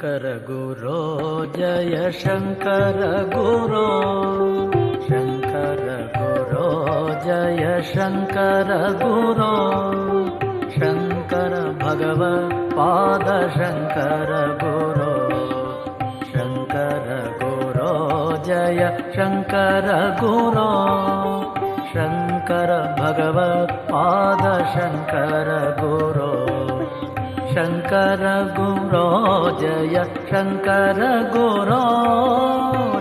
ಶಂಕರ ಗುರೋ ಜಯ ಶಂಕರ ಗುರೋ ಶಂಕರ ಗುರೋ ಜಯ ಶಂಕರ ಗುರೋ ಶಂಕರ ಭಗವತ್ ಪಾದ ಶಂಕರ ಗುರೋ ಶಂಕರ ಗುರೋ ಜಯ ಶಂಕರ ಗುರೋ ಶಂಕರ ಭಗವತ್ ಪಾದ ಶಂಕರ ಗುರೋ ಶಂಕರ ಗುರೋ ಜಯ ಶಂಕರ ಗುರೋ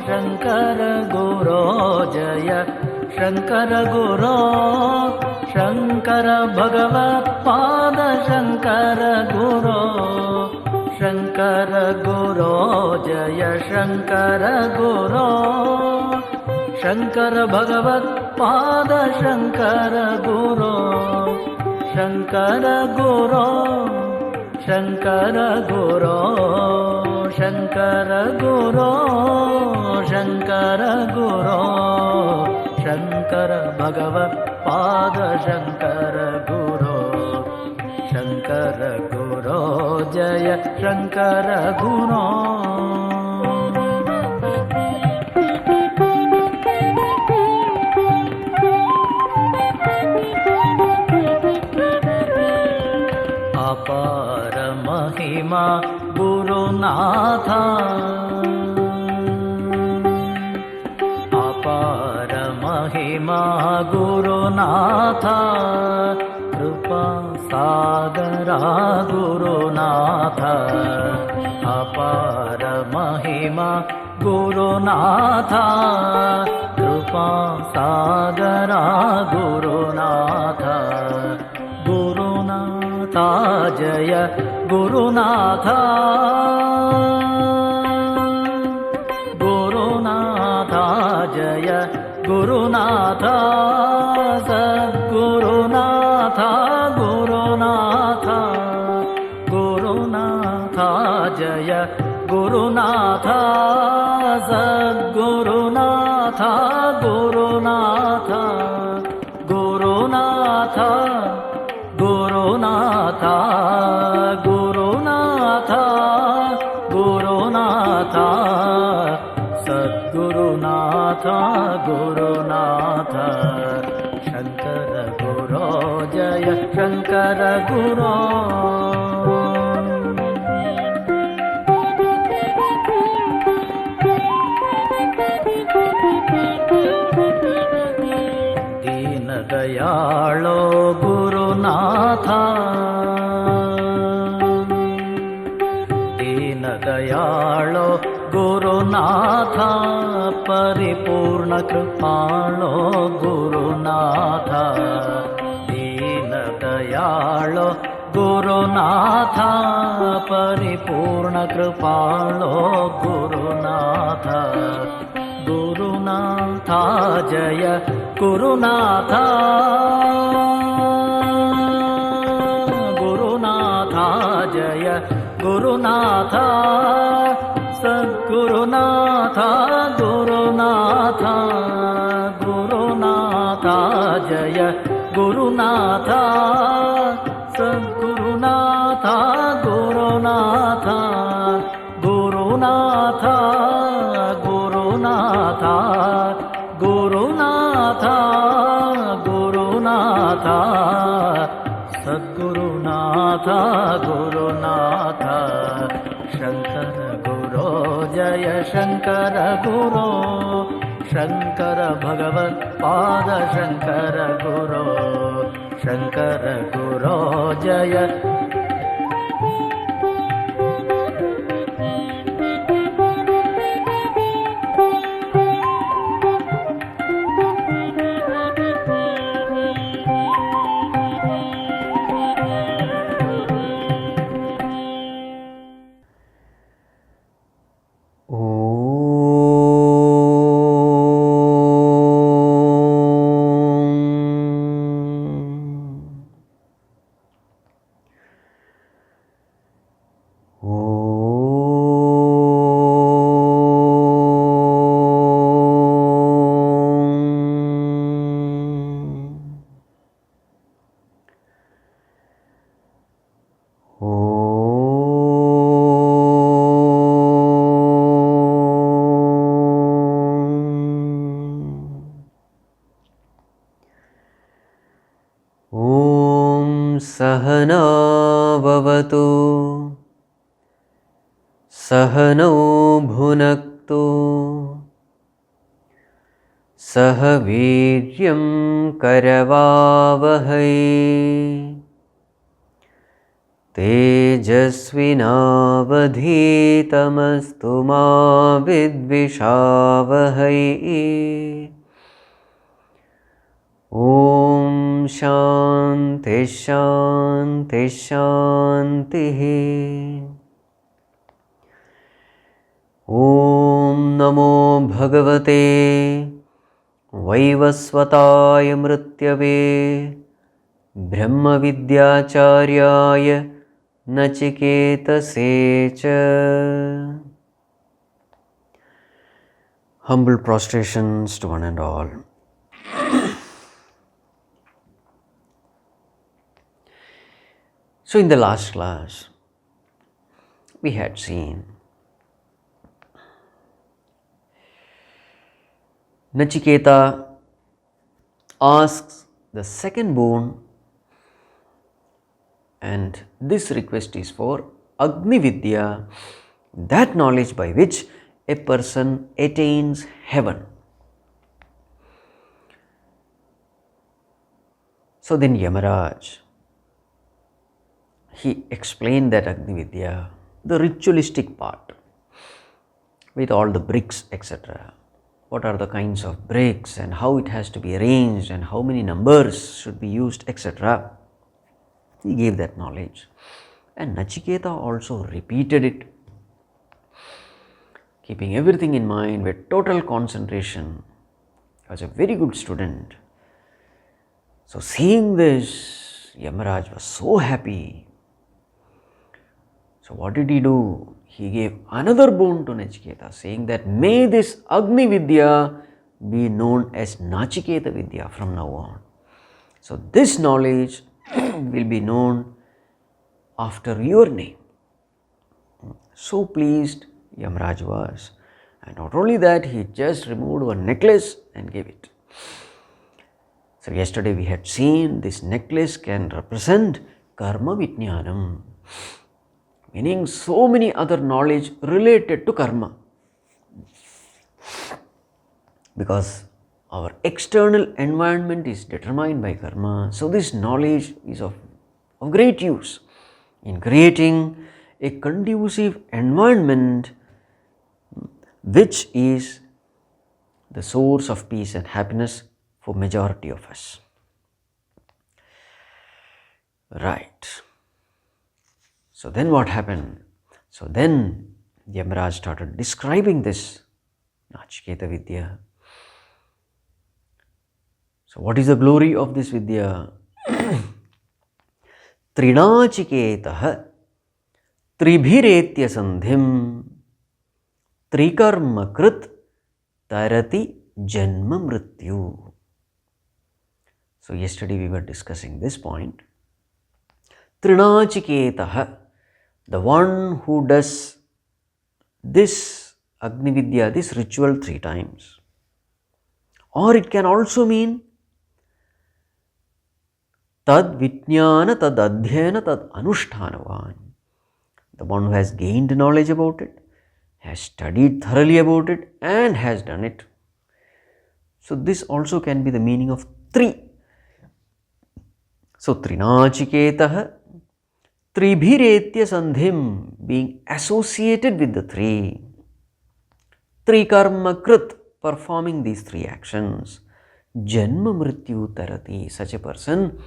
ಶಂಕರ ಗುರೋ ಜಯ ಶಂಕರ ಗುರೋ ಶಂಕರ ಭಗವತ್ ಪಾದ ಶಂಕರ ಗುರೋ ಶಂಕರ ಗುರೋ ಜಯ ಶಂಕರ ಗುರೋ ಶಂಕರ ಭಗವತ್ ಪಾದ ಶಂಕರ ಗುರೋ ಶಂಕರ ಗುರೋ ಶಂಕರ ಗುರೋ ಶಂಕರ ಗುರೋ ಶಂಕರ ಗುರೋ ಶಂಕರ ಭಗವತ್ ಪಾದ ಶಂಕರ ಗುರೋ ಶಂಕರ ಗುರೋ ಜಯ ಶಂಕರ ಗುರೋ ಅಪಾರ ಮಹಿಮಾ ಗುರುನಾಥ ಅಪಾರ ಮಹಿಮಾ ಗುರುನಾಥ ಕೃಪಾ ಸಾಗರ ಗುರುನಾಥ ಅಪಾರ ಮಹಿಮಾ ಗುರುನಾಥ ಕೃಪಾ ಸಾಗರ ಗುರುನಾಥ ಗುರುನಾಥ ಜಯ ಗುರುನಾಥ ಗುರುನಾಥ ಜಯ ಗುರುನಾಥ ಸದ್ಗುರುನಾಥ ಗುರುನಾಥ ಗುರುನಾಥ ಜಯ ಗುರುನಾಥ ಸದ್ಗುರುನಾಥ ಗುರುನಾಥ ಗುರುನಾಥ ಗುರುನಾಥ ಗುರುನಾಥ ಗುರುನಾಥ ಸದ್ಗುರುನಾಥ ಗುರುನಾಥ ಶಂಕರ ಗುರೋ ಜಯ ಶಂಕರ ಗುರೋ ದೀನ ದಯಾಳೋ ಗುರುನಾಥ ದೀನ ದಯಾಳೋ ಗುರುನಾಥ ಪರಿಪೂರ್ಣ ಕೃಪಾಳೋ ಗುರುನಾಥ ದೀನ ದಯಾಳೋ ಗುರುನಾಥ ಪರಿಪೂರ್ಣ ಕೃಪಾಳೋ ಗುರುನಾಥ ಗುರುನಾಥ ಜಯ ಗುರುನಾಥ ಗುರುನಾಥ ಜಯ ಗುರುನಾಥ ಸದ್ಗುರುನಾಥ ಗುರುನಾಥ ಗುರುನಾಥ ಜಯ ಗುರುನಾಥ ಸದ್ಗುರುನಾಥ ಗುರುನಾಥ ಗುರುನಾಥ ಗುರುನಾಥ ಗುರುನಾಥ ಗುರುನಾಥ ಸದ್ಗುರುನಾಥ ಗುರುನಾಥ ಶಂಕರ ಗುರೋ ಜಯ ಶಂಕರ ಗುರೋ ಶಂಕರ ಭಗವತ್ ಪಾದ ಶಂಕರ ಗುರೋ ಶಂಕರ ಗುರೋ ಜಯ सहनाववतु सहनौ भुनक्तु सह वीर्यं करवावहै तेजस्विनावधीतमस्तु मा विद्विषावहै। ॐ शान्ति शान्ति शान्तिः। ॐ नमो भगवते वैवस्वताय मृत्यवे ब्रह्मविद्याचार्याय नचिकेतसे च। Humble prostrations to one and all. So in the last class, we had seen Nachiketa asks the second boon, and this request is for Agni Vidya, that knowledge by which a person attains heaven. So then Yamaraj, he explained that Agni Vidya, the ritualistic part, with all the bricks, etc. What are the kinds of bricks and how it has to be arranged and how many numbers should be used, etc. He gave that knowledge, and Nachiketa also repeated it, keeping everything in mind with total concentration. He was a very good student. So seeing this, Yamaraj was so happy. So what did he do? He gave another boon to Nachiketa, saying that may this Agni Vidya be known as Nachiketa Vidya from now on. So this knowledge will be known after your name. So pleased Yamaraj was. And not only that, he just removed a necklace and gave it. So yesterday we had seen this necklace can represent Karma Vijnanam, meaning so many other knowledge related to karma. Because our external environment is determined by karma, so this knowledge is of great use in creating a conducive environment which is the source of peace and happiness for majority of us. Right. So then what happened? So then Yamaraj started describing this Nachiketa Vidya. So what is the glory of this Vidya? Trinachiketah tribhiretya sandhim trikarma krit tarati janma mrityu. So yesterday we were discussing this point. Trinachiketah, the one who does this Agni Vidya, this ritual 3 times. Or it can also mean Tad Vijnana, Tad Adhyayana, Tad Anushthanavan. The one who has gained knowledge about it, has studied thoroughly about it, and has done it. So this also can be the meaning of 3. So Trinachiketah Tribhiretya Sandhim, being associated with the 3. Trikarma Krit, performing these 3 actions. Janma Mrityu Tarati, such a person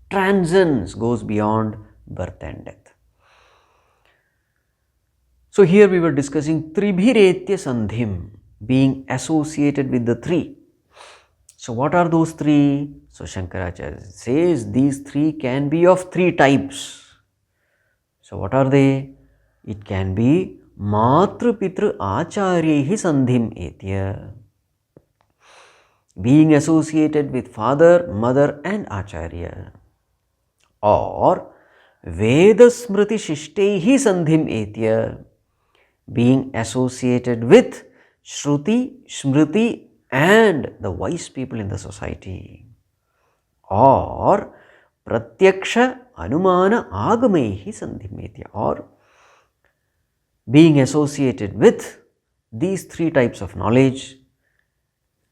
transcends, goes beyond birth and death. So here we were discussing Tribhiretya Sandhim, being associated with the 3. So what are those 3? So Shankaracharya says these 3 can be of 3 types. So what are they? It can be Matru Pitru Acharyehi Sandhim Etya, being associated with father, mother and Acharya. Or Veda Smriti Shishtehi Sandhim Etya, being associated with Shruti, Smriti and the wise people in the society. Or Pratyaksha Anumana Agamehi Sandhimetya, or being associated with these three types of knowledge.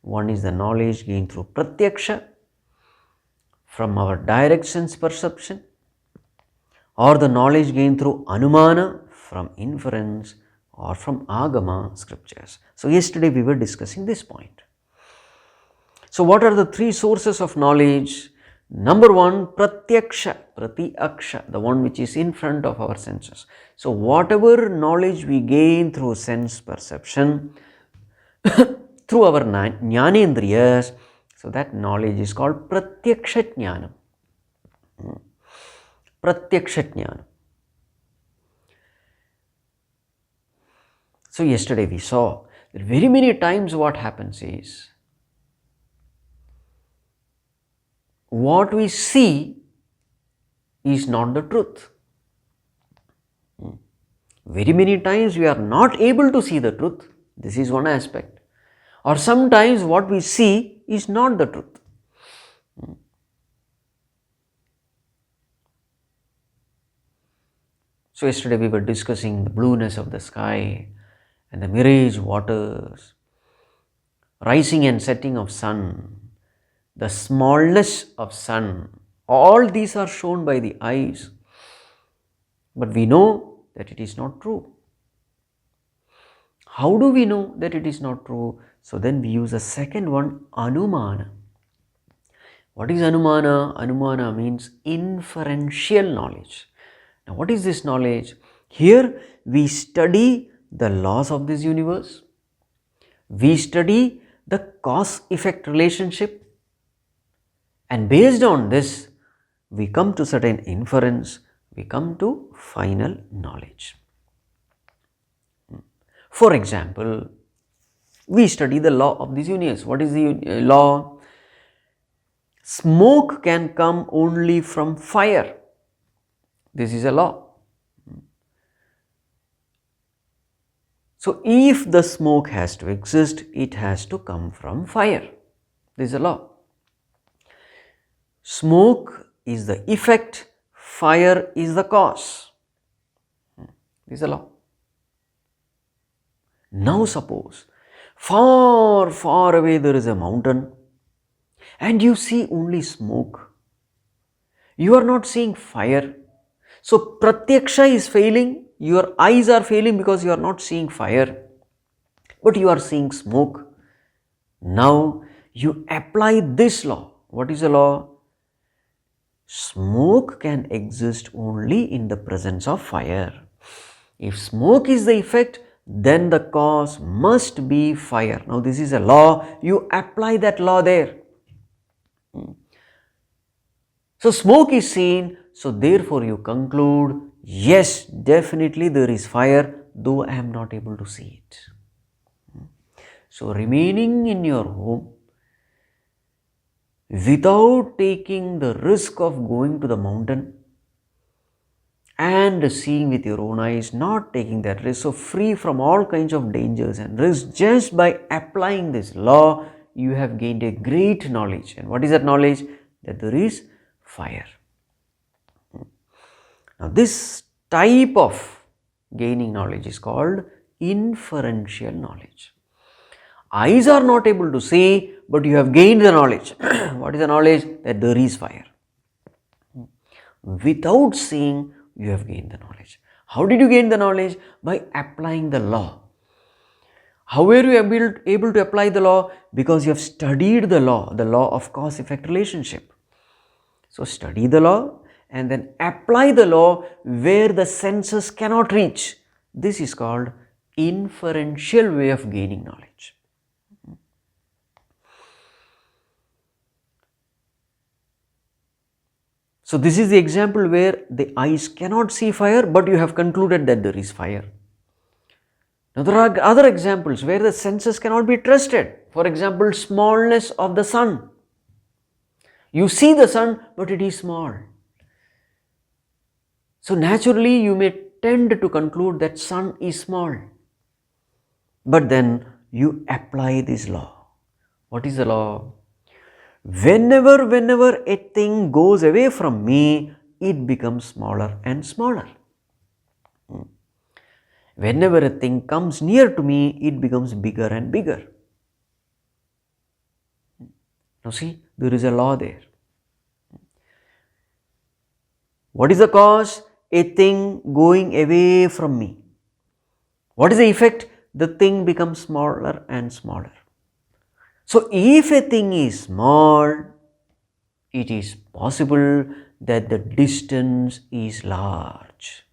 One is the knowledge gained through Pratyaksha, from our direct sense perception, or the knowledge gained through Anumana, from inference, or from Agama scriptures. So, yesterday we were discussing this point. So, what are the three sources of knowledge? Number one, Pratyaksha, Prati-aksha, the one which is in front of our senses. So, whatever knowledge we gain through sense perception, through our jnanendriyas, so that knowledge is called Pratyaksha Jnanam. Pratyaksha Jnanam. So, yesterday we saw that very many times what happens is, what we see is not the truth. Very many times we are not able to see the truth. This is one aspect. Or sometimes what we see is not the truth. So, yesterday we were discussing the blueness of the sky and the mirage waters, rising and setting of sun, the smallness of sun. All these are shown by the eyes, but we know that it is not true. How do we know that it is not true? So, then we use a second one, Anumana. What is Anumana? Anumana means inferential knowledge. Now, what is this knowledge? Here we study the laws of this universe. We study the cause-effect relationship, and based on this, we come to certain inference, we come to final knowledge. For example, we study the law of this universe. What is the law? Smoke can come only from fire. This is a law. So, if the smoke has to exist, it has to come from fire. This is a law. Smoke is the effect, fire is the cause. This is a law. Now, suppose far, far away there is a mountain and you see only smoke. You are not seeing fire. So, Pratyaksha is failing, your eyes are failing because you are not seeing fire, but you are seeing smoke. Now, you apply this law. What is the law? Smoke can exist only in the presence of fire. If smoke is the effect, then the cause must be fire. Now, this is a law, you apply that law there. So, smoke is seen, so therefore you conclude, yes, definitely there is fire, though I am not able to see it. So, remaining in your home without taking the risk of going to the mountain and seeing with your own eyes, not taking that risk, so free from all kinds of dangers and risks, just by applying this law, you have gained a great knowledge. And what is that knowledge? That there is fire. Now, this type of gaining knowledge is called inferential knowledge. Eyes are not able to see, but you have gained the knowledge. What is the knowledge? That there is fire. Without seeing, you have gained the knowledge. How did you gain the knowledge? By applying the law. How were you able to apply the law? Because you have studied the law of cause-effect relationship. So, study the law and then apply the law where the senses cannot reach. This is called inferential way of gaining knowledge. So, this is the example where the eyes cannot see fire, but you have concluded that there is fire. Now, there are other examples where the senses cannot be trusted. For example, smallness of the sun. You see the sun, but it is small. So, naturally, you may tend to conclude that sun is small. But then you apply this law. What is the law? Whenever a thing goes away from me, it becomes smaller and smaller. Whenever a thing comes near to me, it becomes bigger and bigger. Now see, there is a law there. What is the cause? A thing going away from me. What is the effect? The thing becomes smaller and smaller. So if a thing is small, it is possible that the distance is large.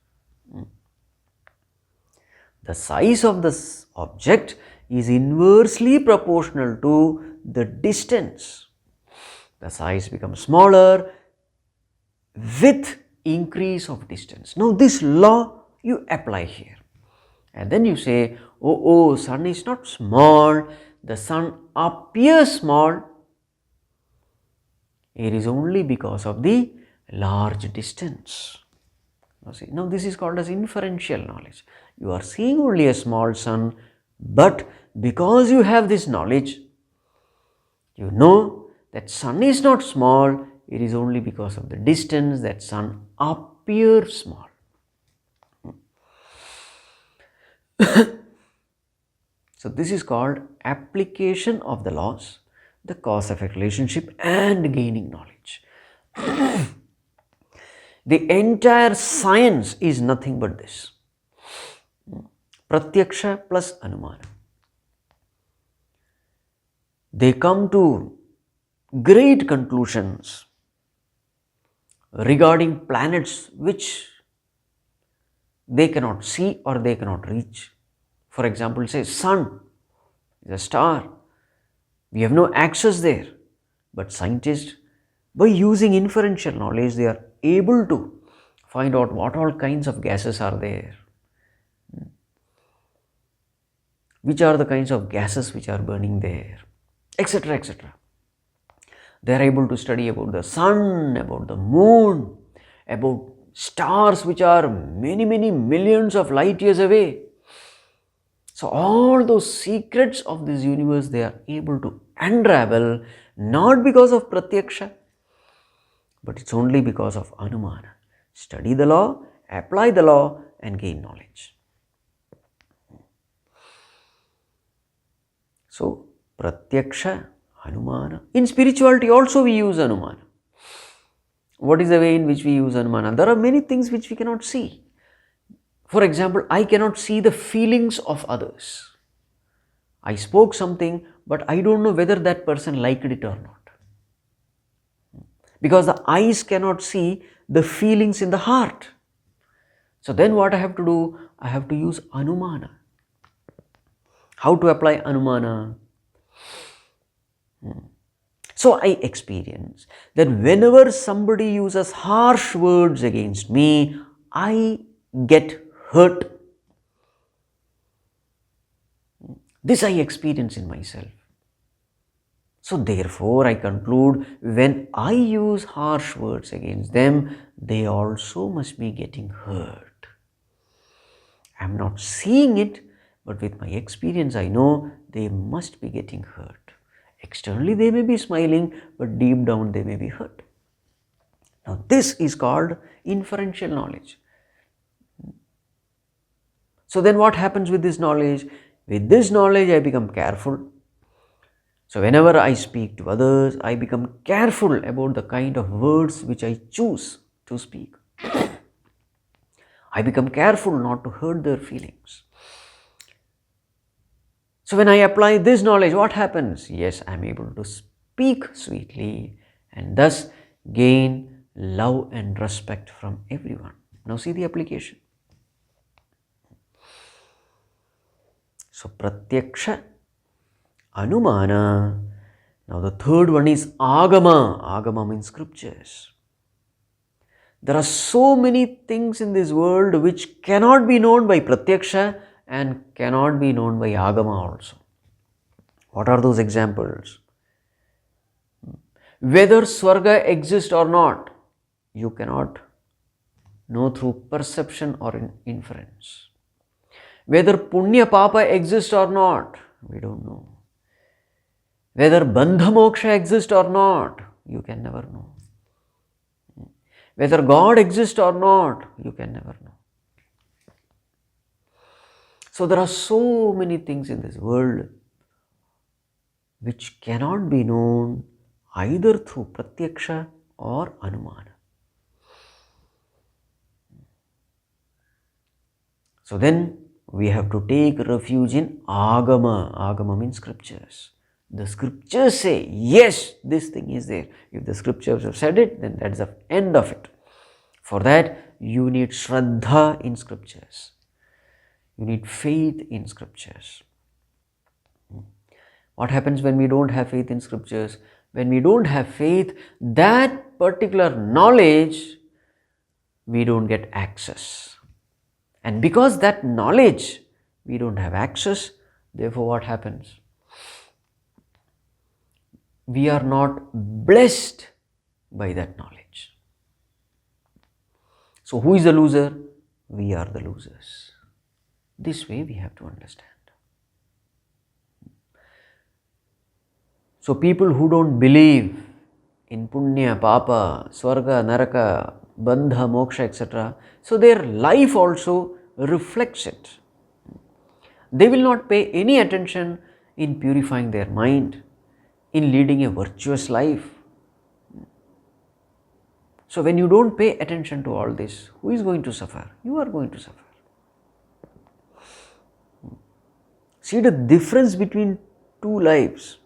The size of the object is inversely proportional to the distance. The size becomes smaller with increase of distance. Now this law you apply here. And then you say, oh, sun is not small, the sun appears small. It is only because of the large distance. Now this is called as inferential knowledge. You are seeing only a small sun, but because you have this knowledge, you know that sun is not small, it is only because of the distance that sun appears small. So this is called application of the laws, the cause-effect relationship and gaining knowledge. The entire science is nothing but this. Pratyaksha plus Anumana. They come to great conclusions regarding planets which they cannot see or they cannot reach. For example, say sun is a star. We have no access there. But scientists, by using inferential knowledge, they are able to find out what all kinds of gases are there. Which are the kinds of gases which are burning there, etc., etc. They are able to study about the sun, about the moon, about stars which are many, many millions of light years away. So all those secrets of this universe they are able to unravel, not because of Pratyaksha, but it's only because of Anumana. Study the law, apply the law and gain knowledge. So Pratyaksha, Anumana. In spirituality also we use Anumana. What is the way in which we use Anumana? There are many things which we cannot see. For example, I cannot see the feelings of others. I spoke something, but I don't know whether that person liked it or not. Because the eyes cannot see the feelings in the heart. So then what I have to do? I have to use Anumana. How to apply Anumana? So I experience that whenever somebody uses harsh words against me, I get hurt. This I experience in myself. So therefore I conclude, when I use harsh words against them, they also must be getting hurt. I am not seeing it, but with my experience I know they must be getting hurt. Externally they may be smiling, but deep down they may be hurt. Now this is called inferential knowledge. So then what happens with this knowledge? With this knowledge I become careful. So whenever I speak to others, I become careful about the kind of words which I choose to speak. I become careful not to hurt their feelings. So when I apply this knowledge, what happens? Yes, I am able to speak sweetly and thus gain love and respect from everyone. Now see the application. So Pratyaksha, Anumana. Now the third one is Agama. Agama means scriptures. There are so many things in this world which cannot be known by Pratyaksha and cannot be known by Agama also. What are those examples? Whether Swarga exists or not, you cannot know through perception or inference. Whether Punya Papa exists or not, we don't know. Whether Bandha Moksha exists or not, you can never know. Whether God exists or not, you can never know. So there are so many things in this world which cannot be known either through pratyaksha or anumana. So then we have to take refuge in agama. Agama means scriptures. The scriptures say, yes, this thing is there. If the scriptures have said it, then that's the end of it. For that, you need shraddha in scriptures. You need faith in scriptures. What happens when we don't have faith in scriptures? When we don't have faith, that particular knowledge, we don't get access. And because that knowledge, we don't have access, therefore what happens? We are not blessed by that knowledge. So who is the loser? We are the losers. This way we have to understand. So people who don't believe in punya, papa, swarga, naraka, bandha, moksha, etc., so their life also reflects it. They will not pay any attention in purifying their mind, in leading a virtuous life. So when you don't pay attention to all this, who is going to suffer? You are going to suffer. See the difference between two lives.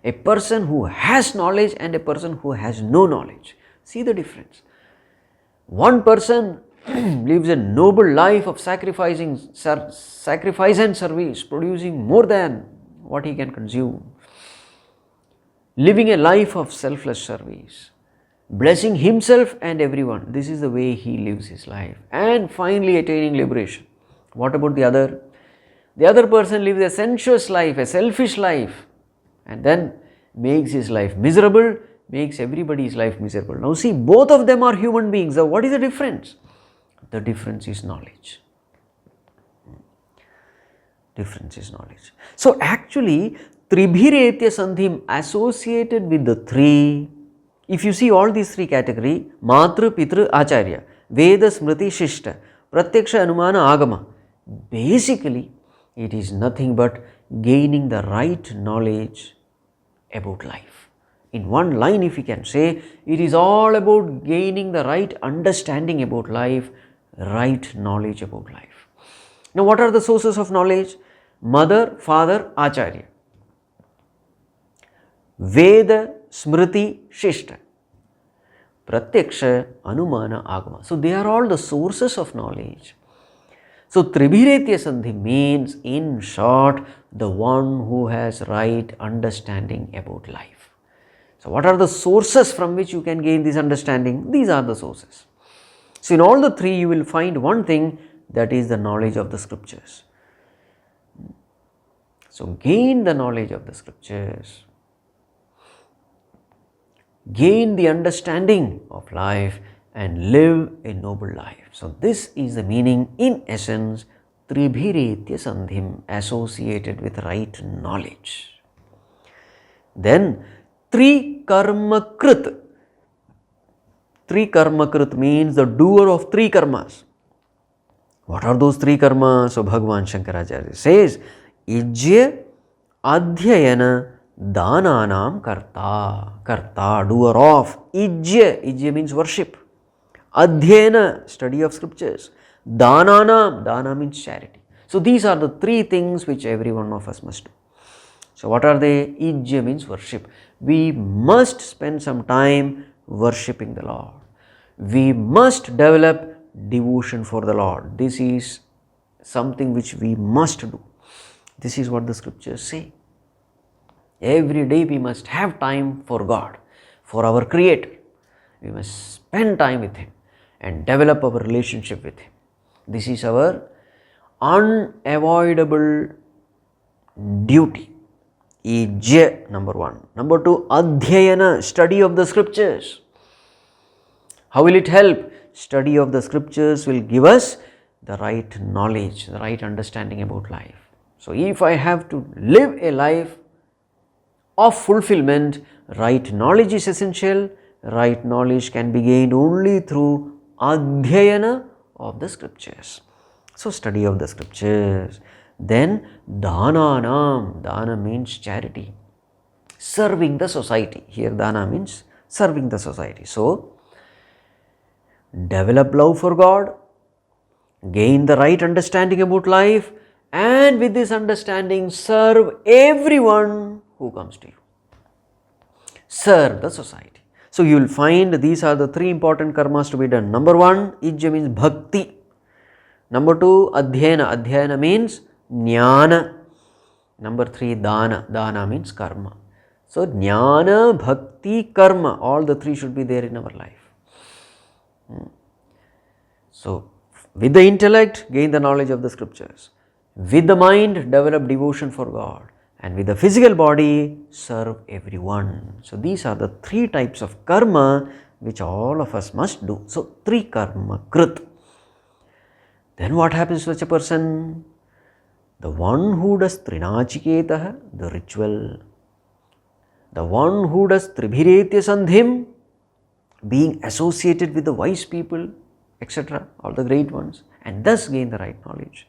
A person who has knowledge and a person who has no knowledge. See the difference. One person lives a noble life of sacrifice and service, producing more than what he can consume. Living a life of selfless service, blessing himself and everyone. This is the way he lives his life, and finally attaining liberation. What about the other? The other person lives a sensuous life, a selfish life, and then makes his life miserable, makes everybody's life miserable. Now see, both of them are human beings. So what is the difference? The difference is knowledge. Difference is knowledge. So actually, Tribhiretya Sandhim associated with the three, if you see all these three categories, Matra, Pitra, Acharya, Veda, Smriti, Shishta, Pratyaksha, Anumana, Agama, basically it is nothing but gaining the right knowledge about life. In one line, if we can say, it is all about gaining the right understanding about life, right knowledge about life. Now what are the sources of knowledge? Mother, father, Acharya. Veda, Smriti, Shishta. Pratyaksha, Anumana, Agama. So they are all the sources of knowledge. So Tribhiretya Sandhi means, in short, the one who has right understanding about life. So what are the sources from which you can gain this understanding? These are the sources. So in all the three you will find one thing, that is the knowledge of the scriptures. So gain the knowledge of the scriptures. Gain the understanding of life and live a noble life. So this is the meaning, in essence, Tribhiretya Sandhim, associated with right knowledge. Then Tri Karma Krit. Tri Karma Krit means the doer of three karmas. What are those three karmas? So Bhagavan Shankaracharya says, Ijya Adhyayana Dananam Karta. Karta, doer of. Ijya, Ijya means worship. Adhyayana, study of scriptures. Dananam, Dana means charity. So these are the three things which every one of us must do. So what are they? Ijya means worship. We must spend some time worshipping the Lord. We must develop devotion for the Lord. This is something which we must do. This is what the scriptures say. Every day we must have time for God, for our Creator. We must spend time with Him and develop our relationship with Him. This is our unavoidable duty. Ijya, number one. Number two, Adhyayana, study of the scriptures. How will it help? Study of the scriptures will give us the right knowledge, the right understanding about life. So if I have to live a life of fulfillment, right knowledge is essential, right knowledge can be gained only through adhyayana of the scriptures. So study of the scriptures. Then dhananam, dana means charity, serving the society. Here dana means serving the society. So develop love for God, gain the right understanding about life, and with this understanding serve everyone who comes to you. Serve the society. So you will find these are the three important karmas to be done. Number one, ijja means bhakti. Number two, adhyayana. Adhyayana means jnana. Number three, dana. Dana means karma. So jnana, bhakti, karma, all the three should be there in our life. So with the intellect, gain the knowledge of the scriptures. With the mind, develop devotion for God. And with the physical body, serve everyone. So these are the three types of karma which all of us must do. So three karma krit. Then what happens to such a person? The one who does trinachiketa, the ritual. The one who does tribhiretya sandhim, being associated with the wise people, etc., all the great ones, and thus gain the right knowledge.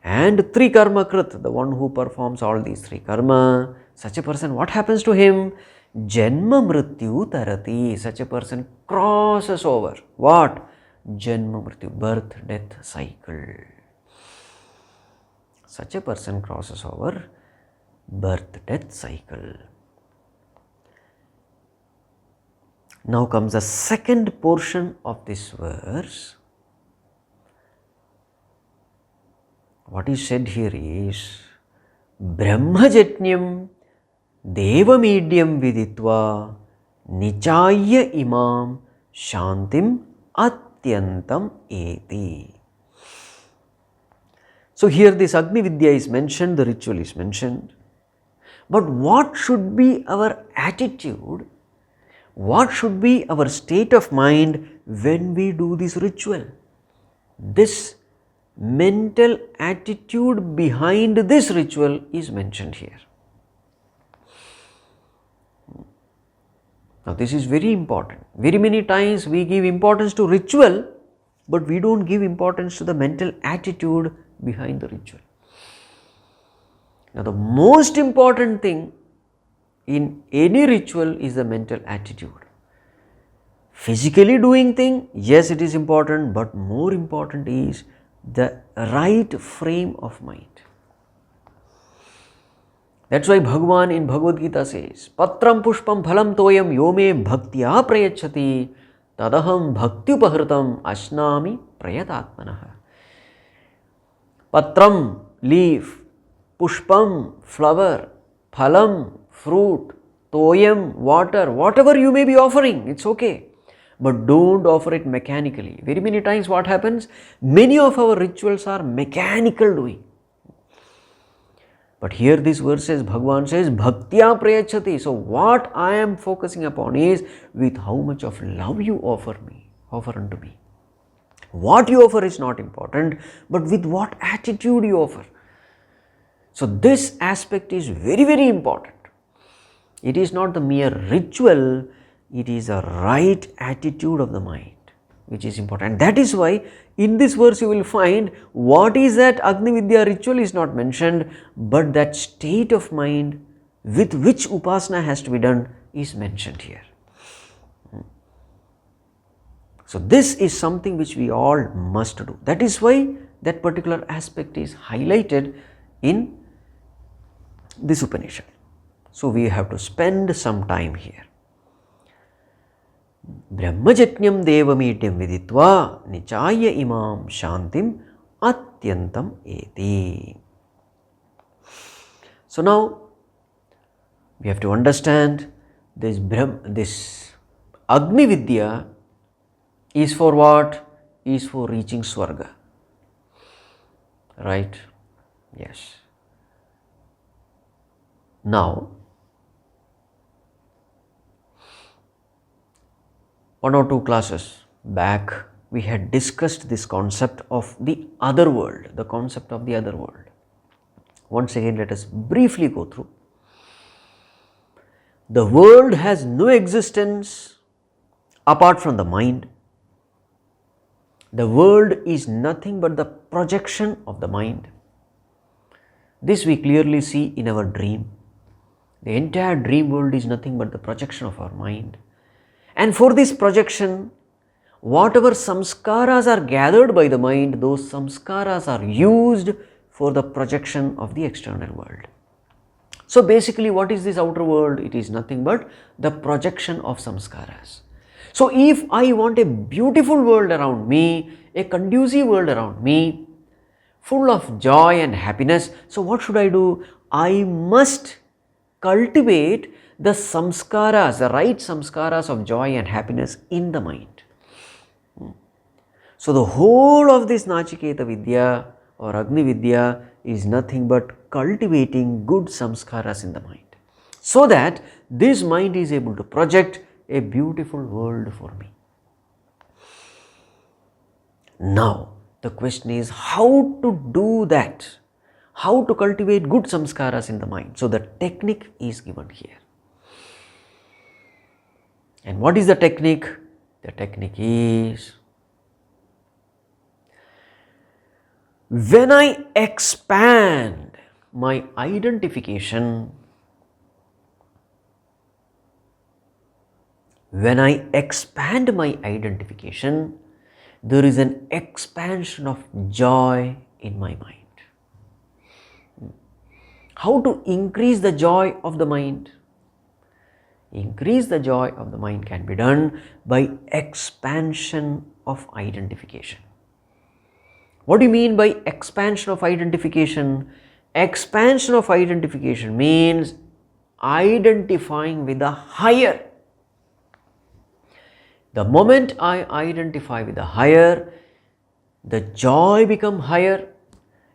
And three karma krit, the one who performs all these three karma, such a person, what happens to him? Janma mrityu tarati, such a person crosses over. What? Janma mrityu, birth, death cycle. Such a person crosses over birth, death cycle. Now comes the second portion of this verse. What is said here is Brahmajatnyam devamediam viditva nichaya imam shantim atyantam eti. So here this Agni Vidya is mentioned, the ritual is mentioned. But what should be our attitude? What should be our state of mind when we do this ritual? This mental attitude behind this ritual is mentioned here. Now this is very important. Very many times we give importance to ritual, but we don't give importance to the mental attitude behind the ritual. Now the most important thing in any ritual is the mental attitude. Physically doing thing, yes, it is important, but more important is the right frame of mind. That's why Bhagavan in Bhagavad Gita says, Patram pushpam phalam toyam yome bhaktya prayachati tadaham bhaktyupahritam ashnami prayatatmanaha. Patram, leaf, pushpam, flower, phalam, fruit, toyam, water, whatever you may be offering, it's okay. But don't offer it mechanically. Very many times what happens? Many of our rituals are mechanical doing. But here this verse says, Bhagavan says, Bhaktya prayachati. So what I am focusing upon is with how much of love you offer unto me. What you offer is not important, but with what attitude you offer. So this aspect is very, very important. It is not the mere ritual, it is a right attitude of the mind which is important. And that is why in this verse you will find what is that Agni Vidya ritual is not mentioned, but that state of mind with which Upasana has to be done is mentioned here. So this is something which we all must do. That is why that particular aspect is highlighted in this Upanishad. So we have to spend some time here. Brahmajatnyam devamediam viditva nichaya imam shantim atyantam eti. So now we have to understand this Agni Vidya is for what? Is for reaching Swarga. Right? Yes. Now, 1 or 2 classes back, we had discussed this concept of the other world, the concept of the other world. Once again, let us briefly go through. The world has no existence apart from the mind. The world is nothing but the projection of the mind. This we clearly see in our dream. The entire dream world is nothing but the projection of our mind. And for this projection, whatever samskaras are gathered by the mind, those samskaras are used for the projection of the external world. So basically, what is this outer world? It is nothing but the projection of samskaras. So if I want a beautiful world around me, a conducive world around me, full of joy and happiness, so what should I do? I must cultivate the samskaras, the right samskaras of joy and happiness in the mind. So the whole of this Nachiketa Vidya or Agni Vidya is nothing but cultivating good samskaras in the mind, so that this mind is able to project a beautiful world for me. Now, the question is how to do that, how to cultivate good samskaras in the mind. So, the technique is given here. And what is the technique? The technique is, when I expand my identification, there is an expansion of joy in my mind. How to increase the joy of the mind? Increase the joy of the mind can be done by expansion of identification. What do you mean by expansion of identification? Expansion of identification means identifying with the higher. The moment I identify with the higher, the joy becomes higher,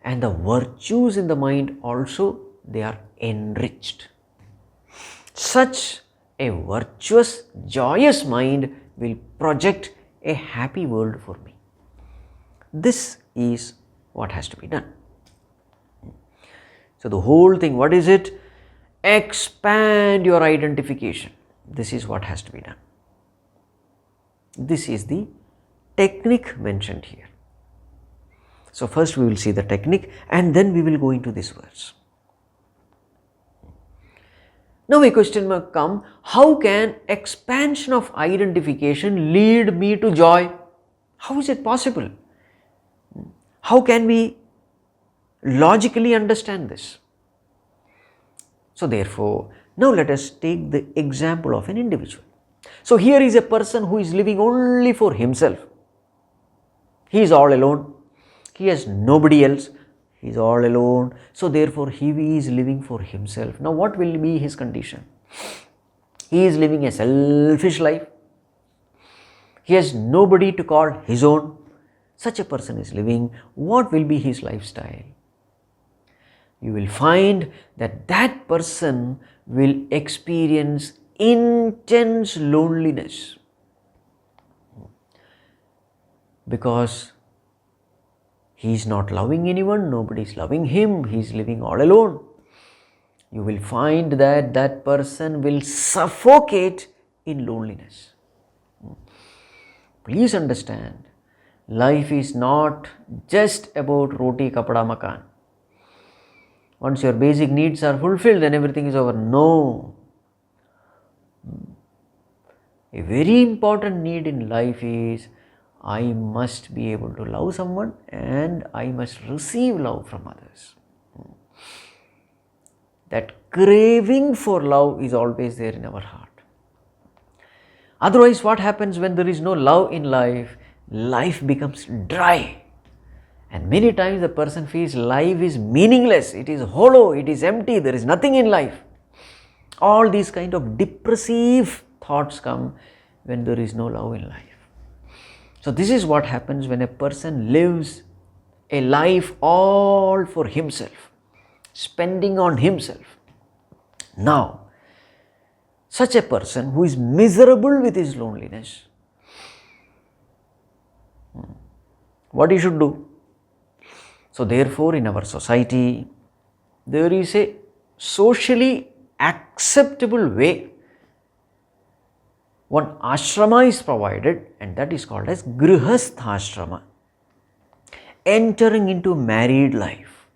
and the virtues in the mind also, they are enriched. Such a virtuous, joyous mind will project a happy world for me. This is what has to be done. So the whole thing, what is it? Expand your identification. This is what has to be done. This is the technique mentioned here. So first we will see the technique and then we will go into this verse. Now a question may come, how can expansion of identification lead me to joy? How is it possible? How can we logically understand this? So therefore, now let us take the example of an individual. So here is a person who is living only for himself. He is all alone. He has nobody else. He is all alone. So therefore, he is living for himself. Now what will be his condition? He is living a selfish life. He has nobody to call his own. Such a person is living. What will be his lifestyle? You will find that that person will experience intense loneliness, because he is not loving anyone, nobody is loving him, he is living all alone. You will find that that person will suffocate in loneliness. Please understand, life is not just about roti, kapda, makan. Once your basic needs are fulfilled, then everything is over. No. A very important need in life is, I must be able to love someone and I must receive love from others. That craving for love is always there in our heart. Otherwise, what happens when there is no love in life? Life becomes dry. And many times the person feels life is meaningless, it is hollow, it is empty, there is nothing in life. All these kind of depressive thoughts come when there is no love in life. So this is what happens when a person lives a life all for himself, spending on himself. Now, such a person who is miserable with his loneliness, what he should do? So therefore, in our society, there is a socially acceptable way one ashrama is provided, and that is called as grihastha, entering into married life.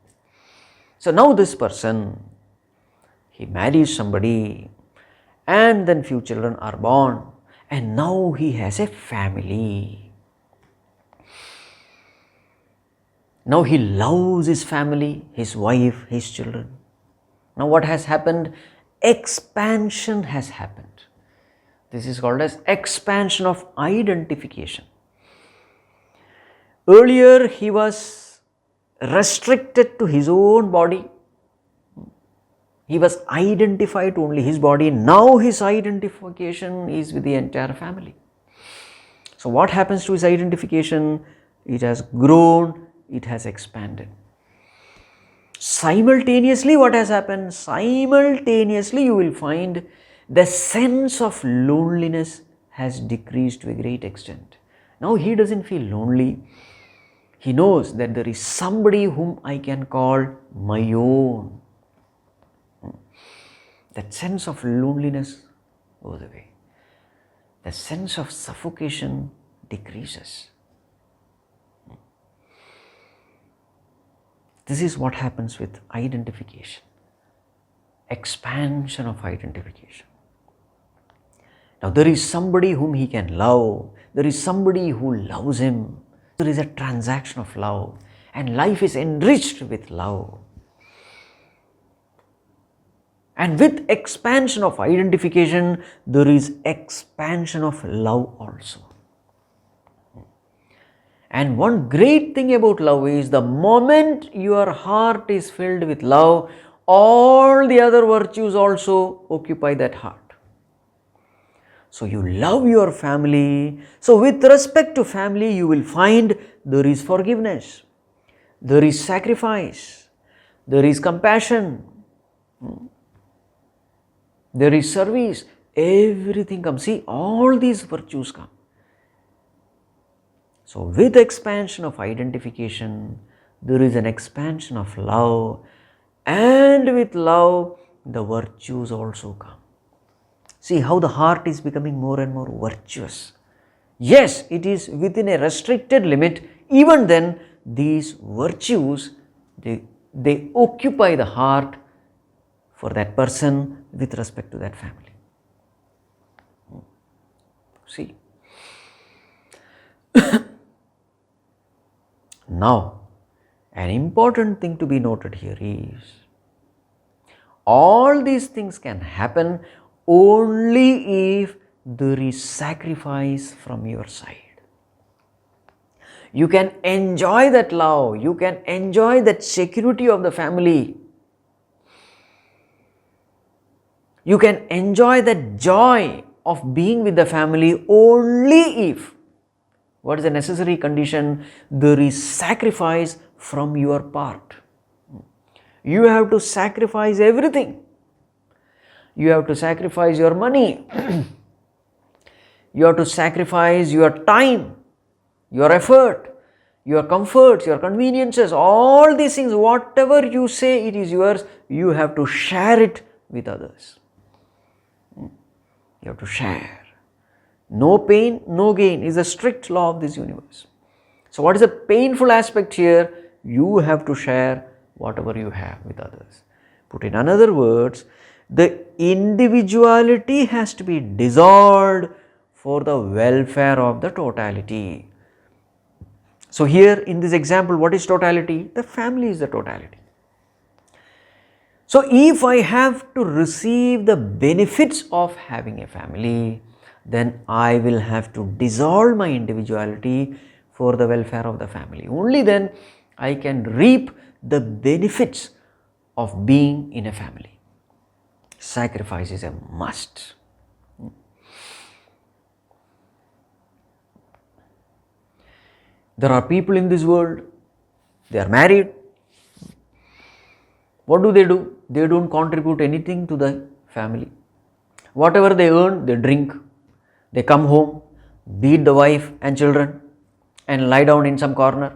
So now this person, he marries somebody, and then few children are born, and now he has a family. Now he loves his family, his wife, his children. Now what has happened? Expansion has happened. This is called as expansion of identification. Earlier he was restricted to his own body. He was identified to only his body. Now his identification is with the entire family. So what happens to his identification? It has grown, it has expanded. Simultaneously, what has happened? Simultaneously, you will find the sense of loneliness has decreased to a great extent. Now he doesn't feel lonely. He knows that there is somebody whom I can call my own. That sense of loneliness goes away. The sense of suffocation decreases. This is what happens with identification. Expansion of identification. Now there is somebody whom he can love. There is somebody who loves him. There is a transaction of love, and life is enriched with love. And with expansion of identification, there is expansion of love also. And one great thing about love is the moment your heart is filled with love, all the other virtues also occupy that heart. So you love your family. So with respect to family, you will find there is forgiveness, there is sacrifice, there is compassion, there is service. Everything comes. See, all these virtues come. So with expansion of identification, there is an expansion of love, and with love, the virtues also come. See how the heart is becoming more and more virtuous. Yes, it is within a restricted limit. Even then, these virtues, they occupy the heart for that person with respect to that family. See. Now, an important thing to be noted here is, all these things can happen only if there is sacrifice from your side. You can enjoy that love, you can enjoy that security of the family. You can enjoy that joy of being with the family only if, what is the necessary condition? There is sacrifice from your part. You have to sacrifice everything. You have to sacrifice your money. You have to sacrifice your time, your effort, your comforts, your conveniences, all these things. Whatever you say it is yours, you have to share it with others. You have to share. No pain, no gain is a strict law of this universe. So what is the painful aspect here? You have to share whatever you have with others. Put in another words, the individuality has to be dissolved for the welfare of the totality. So here in this example, what is totality? The family is the totality. So if I have to receive the benefits of having a family, then I will have to dissolve my individuality for the welfare of the family. Only then I can reap the benefits of being in a family. Sacrifice is a must. There are people in this world, they are married. What do? They don't contribute anything to the family. Whatever they earn, they drink. They come home, beat the wife and children, and lie down in some corner.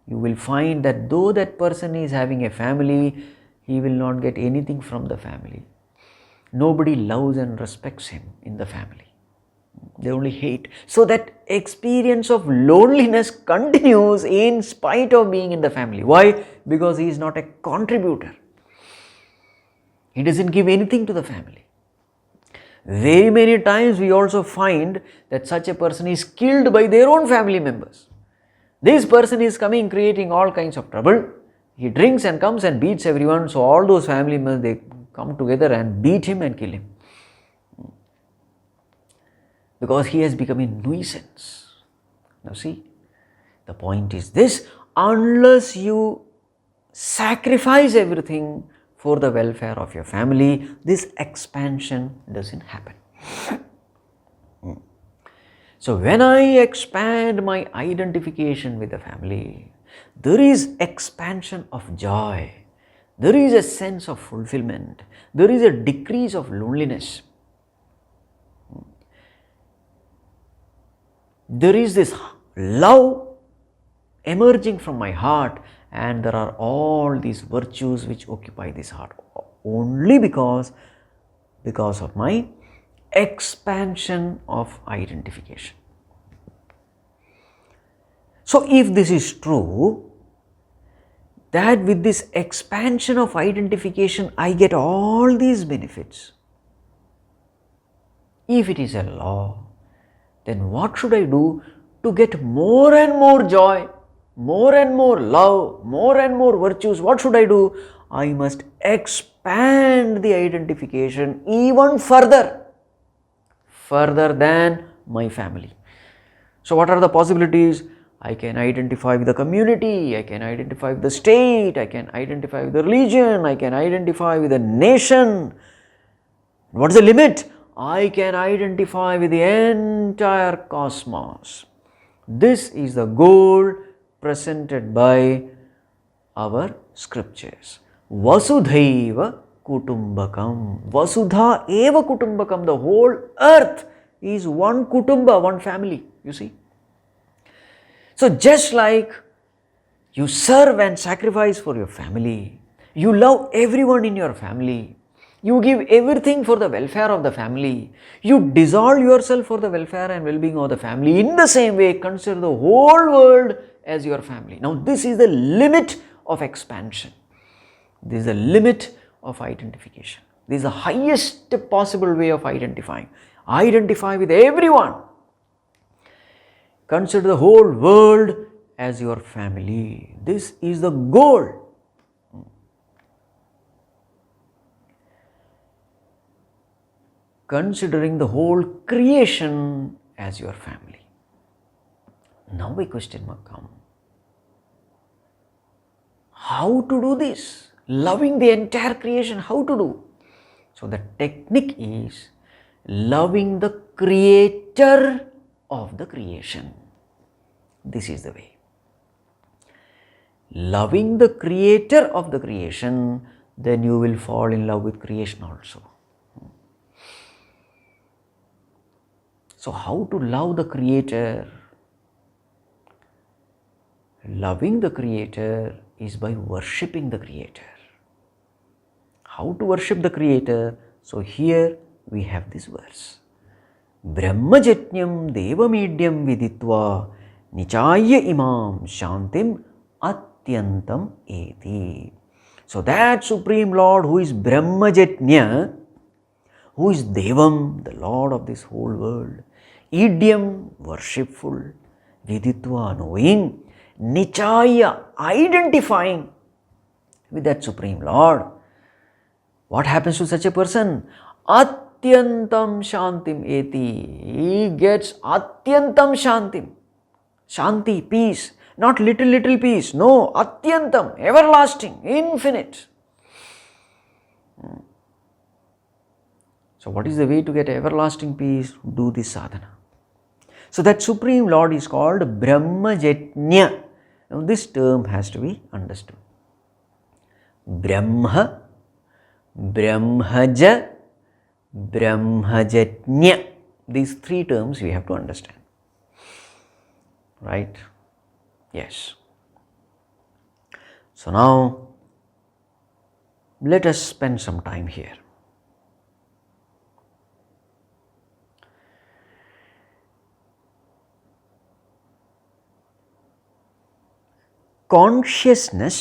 You will find that though that person is having a family, he will not get anything from the family. Nobody loves and respects him in the family. They only hate. So that experience of loneliness continues in spite of being in the family. Why? Because he is not a contributor. He doesn't give anything to the family. Very many times we also find that such a person is killed by their own family members. This person is coming, creating all kinds of trouble. He drinks and comes and beats everyone. So all those family members, they come together and beat him and kill him. Because he has become a nuisance. Now see, the point is this: unless you sacrifice everything for the welfare of your family, this expansion doesn't happen. So when I expand my identification with the family, there is expansion of joy, there is a sense of fulfillment, there is a decrease of loneliness. There is this love emerging from my heart, and there are all these virtues which occupy this heart only because of my expansion of identification. So if this is true, that with this expansion of identification I get all these benefits, if it is a law, then what should I do to get more and more joy, more and more love, more and more virtues? What should I do? I must expand the identification even further than my family. So what are the possibilities? I can identify with the community, I can identify with the state, I can identify with the religion, I can identify with the nation. What is the limit? I can identify with the entire cosmos. This is the goal presented by our scriptures. Vasudhaiva Kutumbakam. Vasudha eva Kutumbakam. The whole earth is one Kutumba, one family, you see. So just like you serve and sacrifice for your family, you love everyone in your family, you give everything for the welfare of the family, you dissolve yourself for the welfare and well-being of the family, in the same way consider the whole world as your family. Now this is the limit of expansion. This is the limit of identification. This is the highest possible way of identifying. Identify with everyone. Consider the whole world as your family. This is the goal. Considering the whole creation as your family. Now a question must come. How to do this? Loving the entire creation, how to do? So the technique is loving the creator of the creation. This is the way. Loving the creator of the creation, then you will fall in love with creation also. So how to love the creator? Loving the creator is by worshipping the creator. How to worship the creator? So here we have this verse. Brahmajatnyam devamidhyam viditva nichaya imam shantim atyantam eti. So that Supreme Lord who is Brahmajatnya, who is Devam, the Lord of this whole world, Idyam, worshipful, Viditva, knowing, Nichaya, identifying with that Supreme Lord. What happens to such a person? Atyantam Shantim eti. He gets Atyantam Shantim. Shanti, peace. Not little peace. No, Atyantam, everlasting, infinite. So what is the way to get everlasting peace? Do this sadhana. So that Supreme Lord is called Brahmajatnya. Now this term has to be understood. Brahma, Brahmaja, Brahmajatnya. These three terms we have to understand. Right? Yes. So now let us spend some time here. consciousness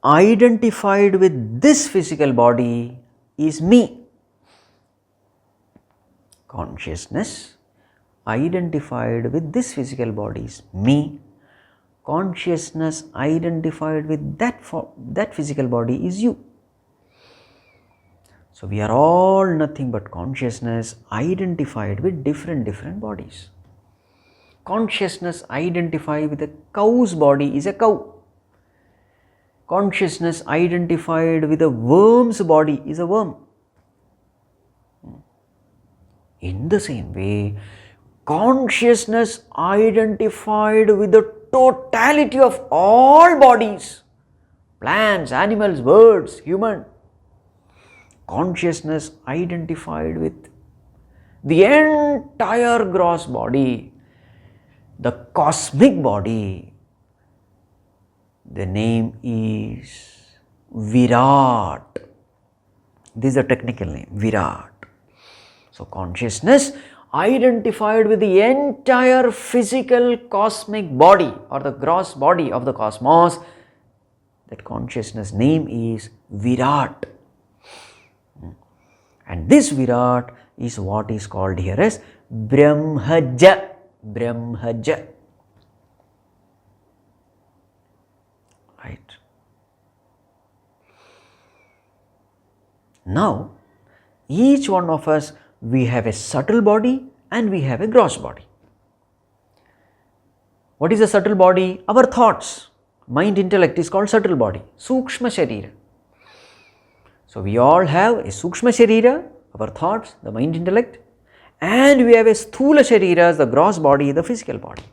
identified with this physical body is me. Consciousness identified with this physical body is me. Consciousness identified with that physical body is you. So we are all nothing but consciousness identified with different bodies. Consciousness identified with a cow's body is a cow. Consciousness identified with a worm's body is a worm. In the same way, consciousness identified with the totality of all bodies, plants, animals, birds, human. Consciousness identified with the entire gross body, the cosmic body. The name is Virat. This is a technical name, Virat. So consciousness identified with the entire physical cosmic body or the gross body of the cosmos, that consciousness name is Virat. And this Virat is what is called here as Brahmaja. Brahmaja. Right. Now, each one of us, we have a subtle body and we have a gross body. What is a subtle body? Our thoughts. Mind, intellect is called subtle body. Sukshma Sharira. So we all have a Sukshma Sharira, our thoughts, the mind, intellect, and we have a Sthula Sharira, the gross body, the physical body.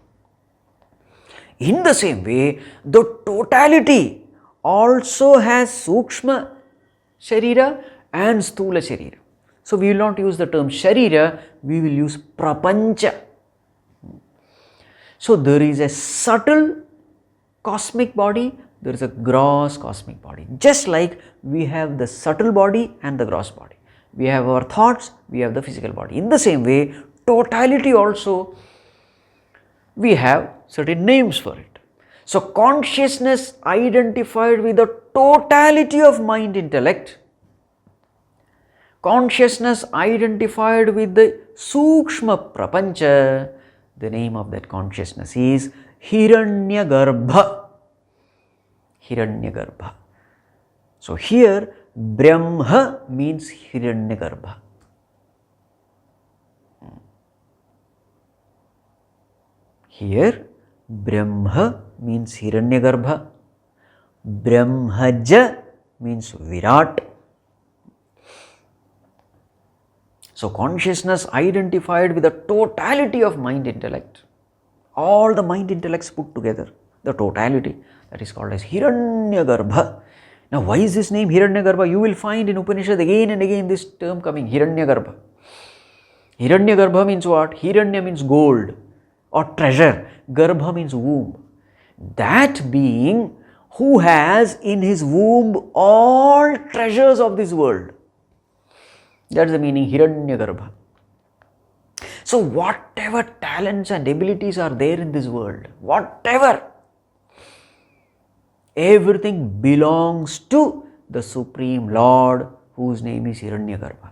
In the same way, the totality also has Sukshma Sharira and Sthula Sharira. So we will not use the term Sharira, we will use Prapancha. So there is a subtle cosmic body, there is a gross cosmic body. Just like we have the subtle body and the gross body. We have our thoughts, we have the physical body. In the same way, totality also, we have certain names for it. So consciousness identified with the totality of mind, intellect. Consciousness identified with the Sukshma Prapancha. The name of that consciousness is Hiranyagarbha. Hiranyagarbha. So here Brahma means Hiranyagarbha. Here Brahma means Hiranyagarbha. Brahmaja means Virat. So consciousness identified with the totality of mind, intellect. All the mind, intellects put together, the totality, that is called as Hiranyagarbha. Now why is this name Hiranyagarbha? You will find in Upanishad again and again this term coming, Hiranyagarbha. Hiranyagarbha means what? Hiranya means gold or treasure. Garbha means womb. That being who has in his womb all treasures of this world. That is the meaning Hiranyagarbha. So whatever talents and abilities are there in this world, whatever, everything belongs to the Supreme Lord whose name is Hiranyagarbha.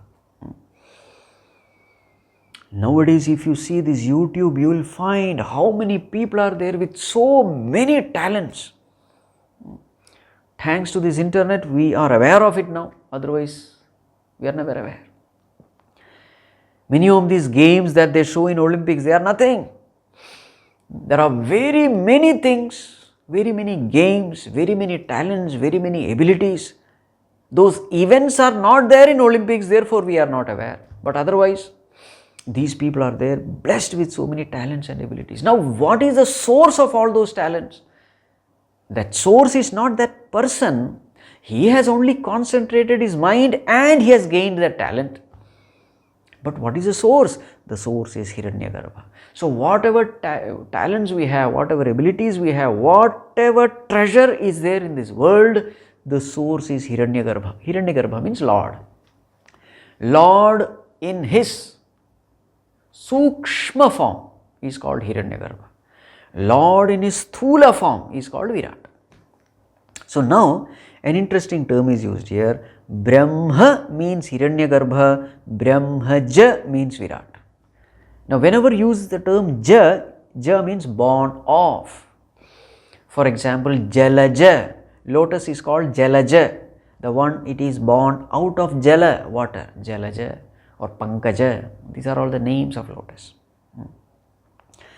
Nowadays if you see this YouTube, you will find how many people are there with so many talents. Thanks to this internet, we are aware of it now, otherwise we are never aware. Many of these games that they show in Olympics, they are nothing. There are very many things, very many games, very many talents, very many abilities. Those events are not there in Olympics, therefore we are not aware. But otherwise, these people are there blessed with so many talents and abilities. Now, what is the source of all those talents? That source is not that person. He has only concentrated his mind and he has gained that talent. But what is the source? The source is Hiranyagarbha. So whatever talents we have, whatever abilities we have, whatever treasure is there in this world, the source is Hiranyagarbha. Hiranyagarbha means Lord. Lord in his Sukshma form is called Hiranyagarbha. Lord in his sthula form is called Virat. So now an interesting term is used here. Brahma means Hiranyagarbha, Brahmaja means Virat. Now whenever you use the term Ja, Ja means born of. For example, Jalaja, lotus is called Jalaja. The one it is born out of Jala, water, Jalaja or Pankaja. These are all the names of lotus.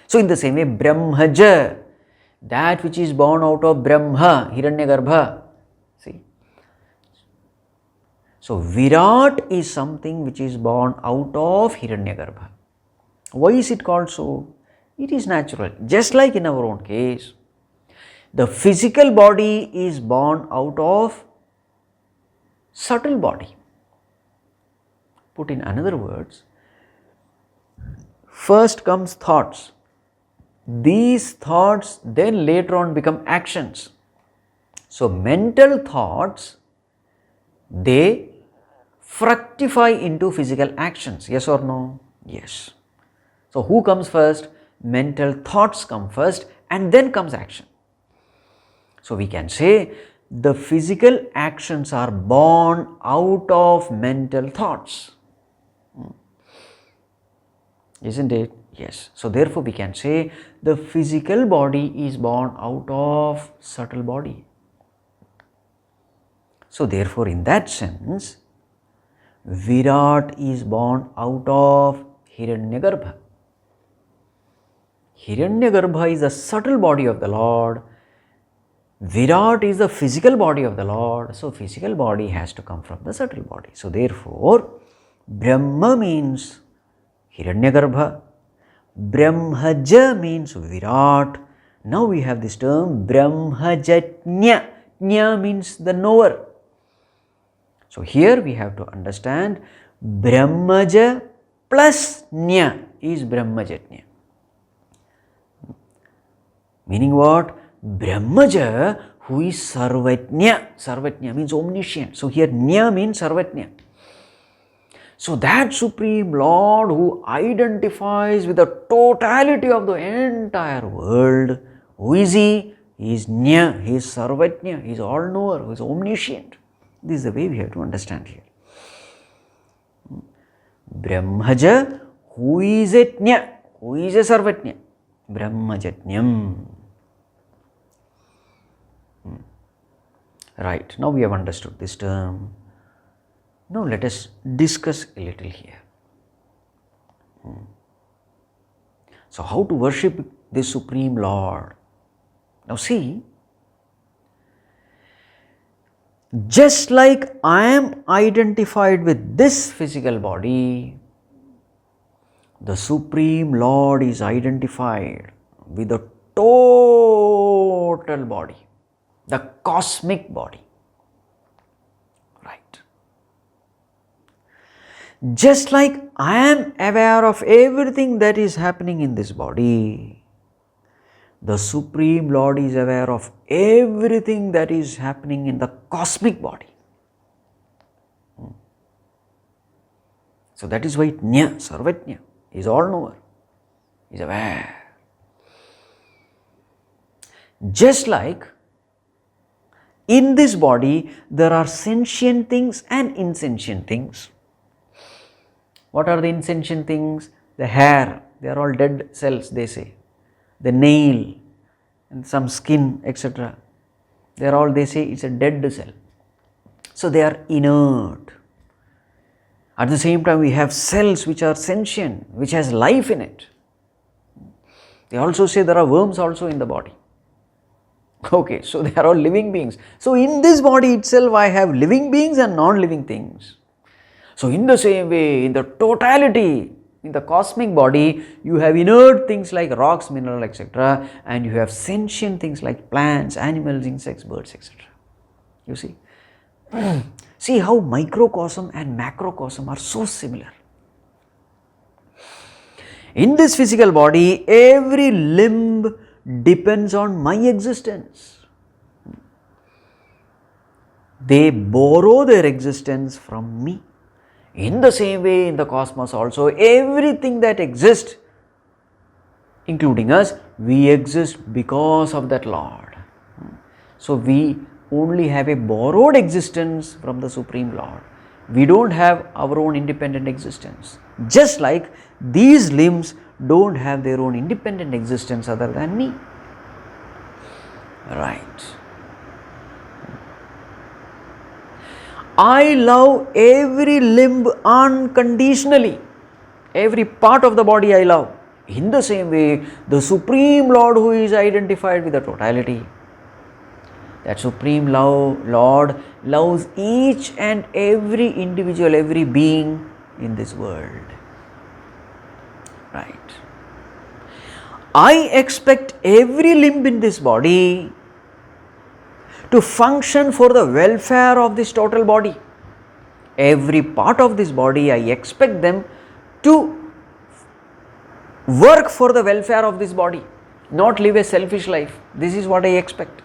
So in the same way, Brahmaja, that which is born out of Brahma, Hiranyagarbha. See. So Virat is something which is born out of Hiranyagarbha. Why is it called so? It is natural. Just like in our own case, the physical body is born out of subtle body. Put in another words, first comes thoughts. These thoughts then later on become actions. So mental thoughts, they fructify into physical actions. Yes or no? Yes. So who comes first? Mental thoughts come first and then comes action. So we can say the physical actions are born out of mental thoughts. Isn't it? Yes. So therefore we can say the physical body is born out of subtle body. So therefore in that sense, Virat is born out of Hiranyagarbha. Hiranyagarbha is the subtle body of the Lord. Virat is the physical body of the Lord. So physical body has to come from the subtle body. So therefore, Brahma means Hiranyagarbha. Brahmaja means Virat. Now we have this term Brahmajatnya. Nya means the knower. So here we have to understand Brahmaja plus Nya is Brahmajatnya. Meaning what? Brahmaja, who is Sarvatnya. Sarvatnya means omniscient. So here Nya means Sarvatnya. So that Supreme Lord who identifies with the totality of the entire world, who is he? He is Nya, he is Sarvatnya, he is all-knower, he is omniscient. This is the way we have to understand here. Brahmaja, who is a Nya, who is a Sarvatnya? Brahmajatnyam. Right, now we have understood this term. Now let us discuss a little here. So how to worship this Supreme Lord? Now see, just like I am identified with this physical body, the Supreme Lord is identified with the total body, the cosmic body. Right. Just like I am aware of everything that is happening in this body, the Supreme Lord is aware of everything that is happening in the cosmic body. So that is why Nya, Sarvatnya, is all-knower, is aware. Just like in this body there are sentient things and insentient things. What are the insentient things? The hair, they are all dead cells, they say. The nail and some skin, etc. They are all, they say, it's a dead cell. So they are inert. At the same time, we have cells which are sentient, which has life in it. They also say there are worms also in the body. Okay, so they are all living beings. So in this body itself, I have living beings and non-living things. So in the same way, in the totality, in the cosmic body, you have inert things like rocks, minerals, etc. and you have sentient things like plants, animals, insects, birds, etc. You see? See how microcosm and macrocosm are so similar. In this physical body, every limb depends on my existence. They borrow their existence from me. In the same way, in the cosmos also, everything that exists including us, we exist because of that Lord. So we only have a borrowed existence from the Supreme Lord. We don't have our own independent existence. Just like these limbs don't have their own independent existence other than me. Right. I love every limb unconditionally. Every part of the body I love. In the same way, the Supreme Lord who is identified with the totality, that Supreme Lord loves each and every individual, every being in this world. Right. I expect every limb in this body to function for the welfare of this total body. Every part of this body, I expect them to work for the welfare of this body, not live a selfish life. This is what I expect.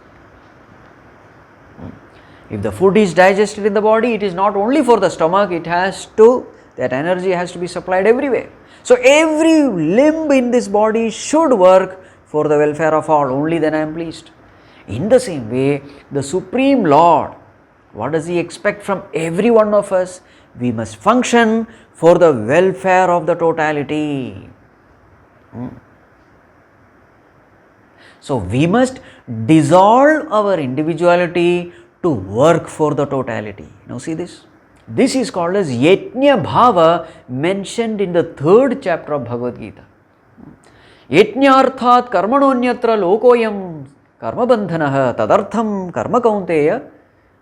If the food is digested in the body, it is not only for the stomach, that energy has to be supplied everywhere. So every limb in this body should work for the welfare of all, only then I am pleased. In the same way, the Supreme Lord, what does He expect from every one of us? We must function for the welfare of the totality. So we must dissolve our individuality to work for the totality. Now see this. This is called as Yajna Bhava, mentioned in the 3rd chapter of Bhagavad Gita. Yajnarthat karmanonyatra lokoyam karmabandhanaha tadartham karma kaunteya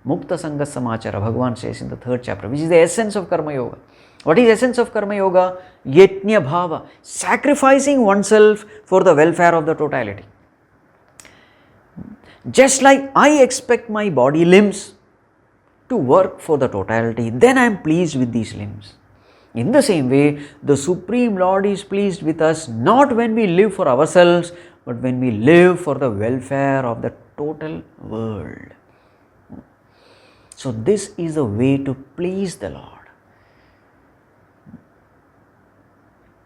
mukta sanga samachara, Bhagavan says in the 3rd chapter, which is the essence of Karma Yoga. What is essence of Karma Yoga? Yajna Bhava, sacrificing oneself for the welfare of the totality. Just like I expect my body limbs to work for the totality, then I am pleased with these limbs. In the same way, the Supreme Lord is pleased with us not when we live for ourselves, but when we live for the welfare of the total world. So this is the way to please the Lord.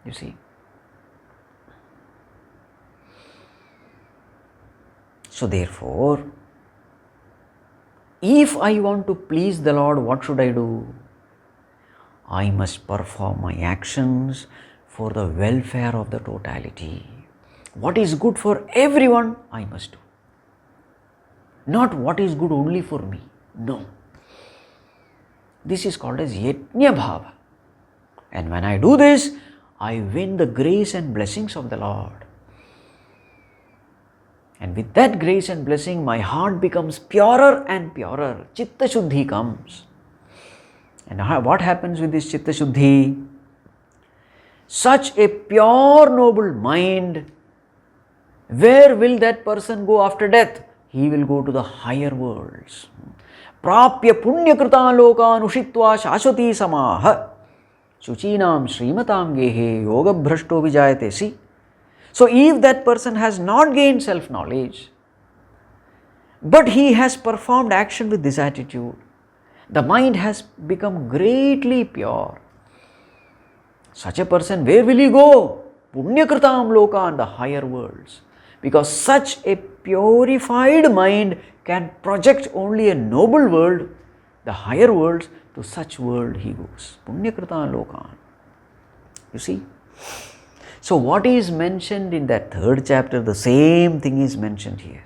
You see. So therefore, if I want to please the Lord, what should I do? I must perform my actions for the welfare of the totality. What is good for everyone, I must do. Not what is good only for me. No. This is called as Yajna Bhava. And when I do this, I win the grace and blessings of the Lord. And with that grace and blessing, my heart becomes purer and purer. Chitta Shuddhi comes. And what happens with this Chitta Shuddhi? Such a pure, noble mind, where will that person go after death? He will go to the higher worlds. Prapya punyakrita lokan ushitva shashwati samaha Shuchinam Srimatam Gehe Yoga Bhrashto Vijayate. See? So if that person has not gained self-knowledge, but he has performed action with this attitude, the mind has become greatly pure. Such a person, where will he go? Punyakritam Lokan, the higher worlds. Because such a purified mind can project only a noble world, the higher worlds. To such world he goes. Punyakrita Lokan. You see? So what is mentioned in that 3rd chapter, the same thing is mentioned here.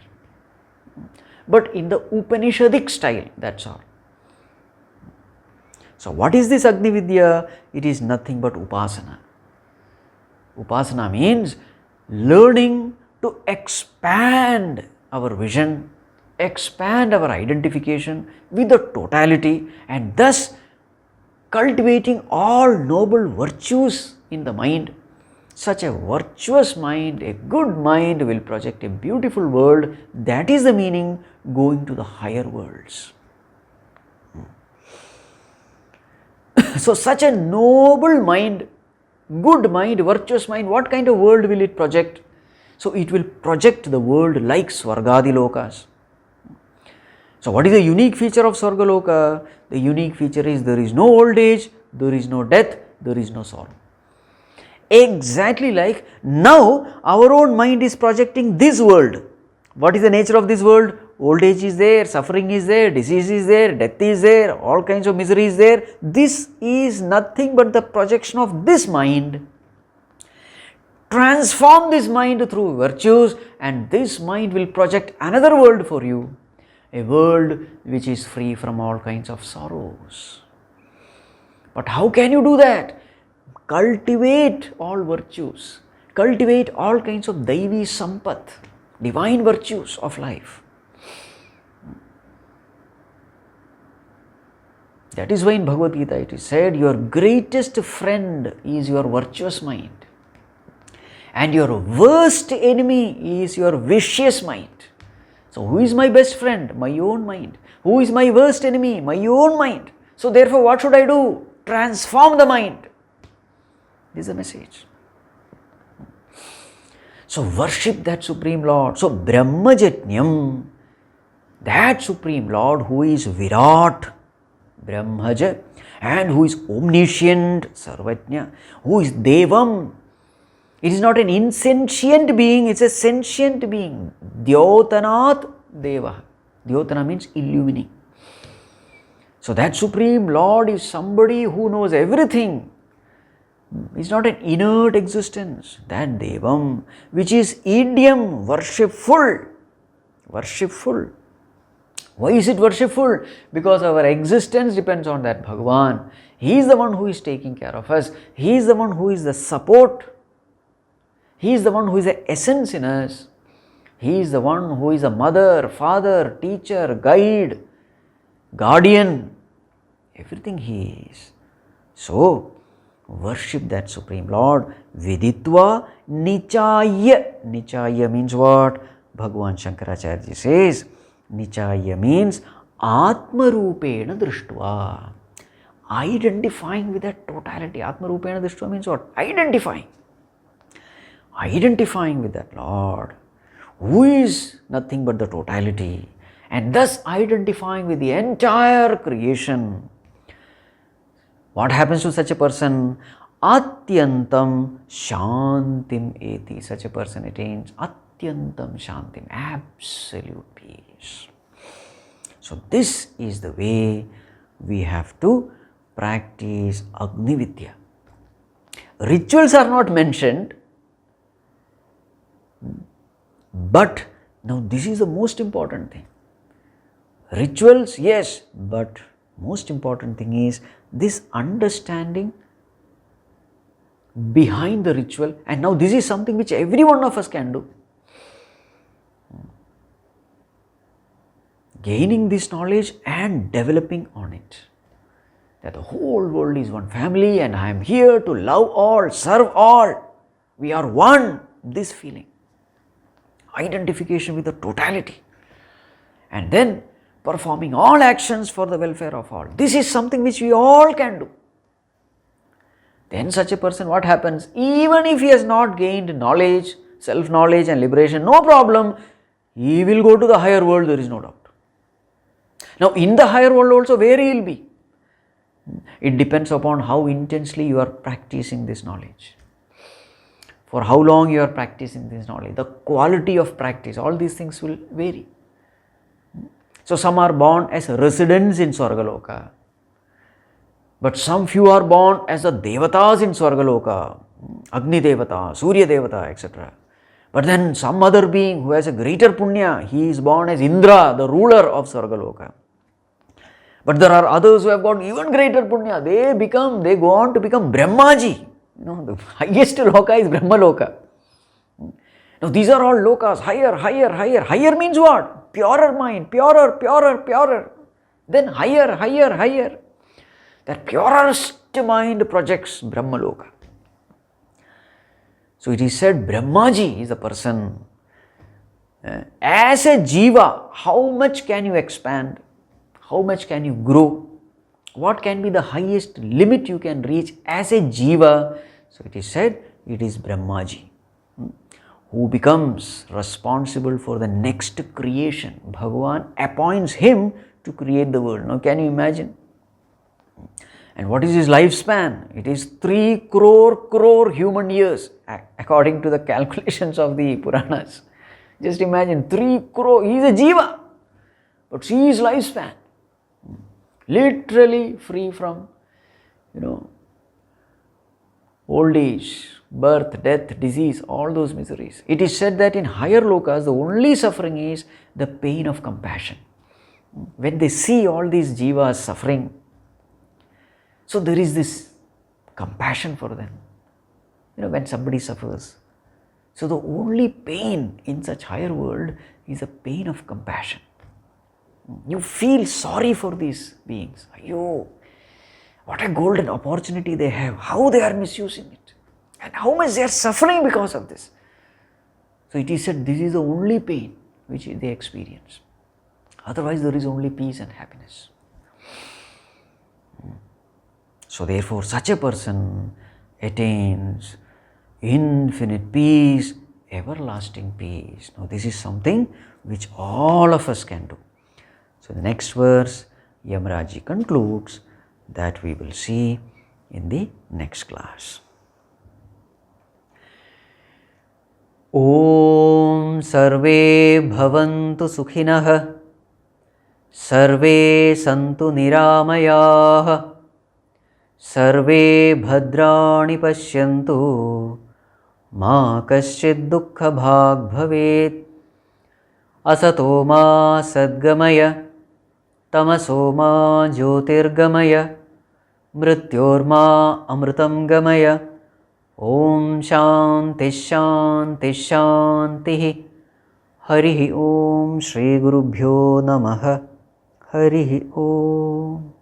But in the Upanishadic style, that's all. So what is this Agni Vidya? It is nothing but Upasana. Upasana means learning to expand our vision, expand our identification with the totality, and thus cultivating all noble virtues in the mind. Such a virtuous mind, a good mind will project a beautiful world. That is the meaning, going to the higher worlds. So such a noble mind, good mind, virtuous mind, what kind of world will it project? So it will project the world like Swargadi Lokas. So what is the unique feature of Swargaloka? The unique feature is there is no old age, there is no death, there is no sorrow. Exactly like now our own mind is projecting this world. What is the nature of this world? Old age is there, suffering is there, disease is there, death is there, all kinds of misery is there. This is nothing but the projection of this mind. Transform this mind through virtues, and this mind will project another world for you, a world which is free from all kinds of sorrows. But how can you do that? Cultivate all virtues, cultivate all kinds of Daivi Sampat, divine virtues of life. That is why in Bhagavad Gita it is said, your greatest friend is your virtuous mind, and your worst enemy is your vicious mind. So who is my best friend? My own mind. Who is my worst enemy? My own mind. So therefore what should I do? Transform the mind. This is the message. So worship that Supreme Lord. So Brahmajatnyam, that Supreme Lord who is Virat, Brahmaja, and who is omniscient, Sarvajna, who is Devam. It is not an insentient being, it is a sentient being. Dyotanat Deva. Dyotana means illumining. So that Supreme Lord is somebody who knows everything. It's not an inert existence. That Devam, which is idiom, worshipful. Worshipful. Why is it worshipful? Because our existence depends on that Bhagavan. He is the one who is taking care of us. He is the one who is the support. He is the one who is the essence in us. He is the one who is a mother, father, teacher, guide, guardian. Everything He is. So, worship that Supreme Lord. Viditva Nichaya. Nichaya means what? Bhagavan Shankaracharya says, Nichaya means Atma Rupena Drishtva. Identifying with that totality. Atma Rupena Drishtva means what? Identifying. Identifying with that Lord, who is nothing but the totality, and thus identifying with the entire creation. What happens to such a person? Atyantam Shantim Eti. Such a person attains Atyantam Shantim, absolute peace. So this is the way we have to practice Agni Vidya. Rituals are not mentioned, but now this is the most important thing. Rituals, yes, but most important thing is this understanding behind the ritual, and now this is something which every one of us can do. Gaining this knowledge and developing on it. That the whole world is one family and I am here to love all, serve all. We are one. This feeling. Identification with the totality. And then performing all actions for the welfare of all. This is something which we all can do. Then such a person, what happens? Even if he has not gained knowledge, self-knowledge and liberation, no problem. He will go to the higher world, there is no doubt. Now in the higher world also, where he will be? It depends upon how intensely you are practicing this knowledge. For how long you are practicing this knowledge, the quality of practice, all these things will vary. So some are born as residents in Swargaloka, but some few are born as the Devatas in Swargaloka, Agni Devata, Surya Devata, etc. But then some other being who has a greater punya, he is born as Indra, the ruler of Swargaloka. But there are others who have got even greater punya, they go on to become Brahmaji. The highest loka is Brahmaloka. Now these are all lokas, higher, higher, higher. Higher means what? Purer mind, purer, purer, purer. Then higher, higher, higher. That purest mind projects Brahmaloka. So it is said Brahmaji is a person. As a jiva, how much can you expand? How much can you grow? What can be the highest limit you can reach as a jiva? So it is said, it is Brahmaji who becomes responsible for the next creation. Bhagavan appoints him to create the world. Now can you imagine? And what is his lifespan? It is 3 crore human years according to the calculations of the Puranas. Just imagine 3 crore, he is a Jiva, but see his lifespan. Literally free from, old age, birth, death, disease, all those miseries. It is said that in higher lokas, the only suffering is the pain of compassion. When they see all these jivas suffering, so there is this compassion for them. When somebody suffers. So the only pain in such higher world is a pain of compassion. You feel sorry for these beings. Ayyo, what a golden opportunity they have. How they are misusing it. And how much they are suffering because of this. So it is said this is the only pain which they experience. Otherwise there is only peace and happiness. So therefore such a person attains infinite peace, everlasting peace. Now this is something which all of us can do. So the next verse, Yamaraji concludes, that we will see in the next class. Om Sarve Bhavantu Sukhinah Sarve Santu Niramayah Sarve Bhadrani Pashyantu Ma Kaschid Dukkha Bhag Bhavet Asato Ma Sadgamaya Tamaso Ma Jyotirgamaya Mrityorma Amritam Gamaya Om Shanti Shanti Shanti Harihi Om Shri Gurubhyo Namaha Harihi Om.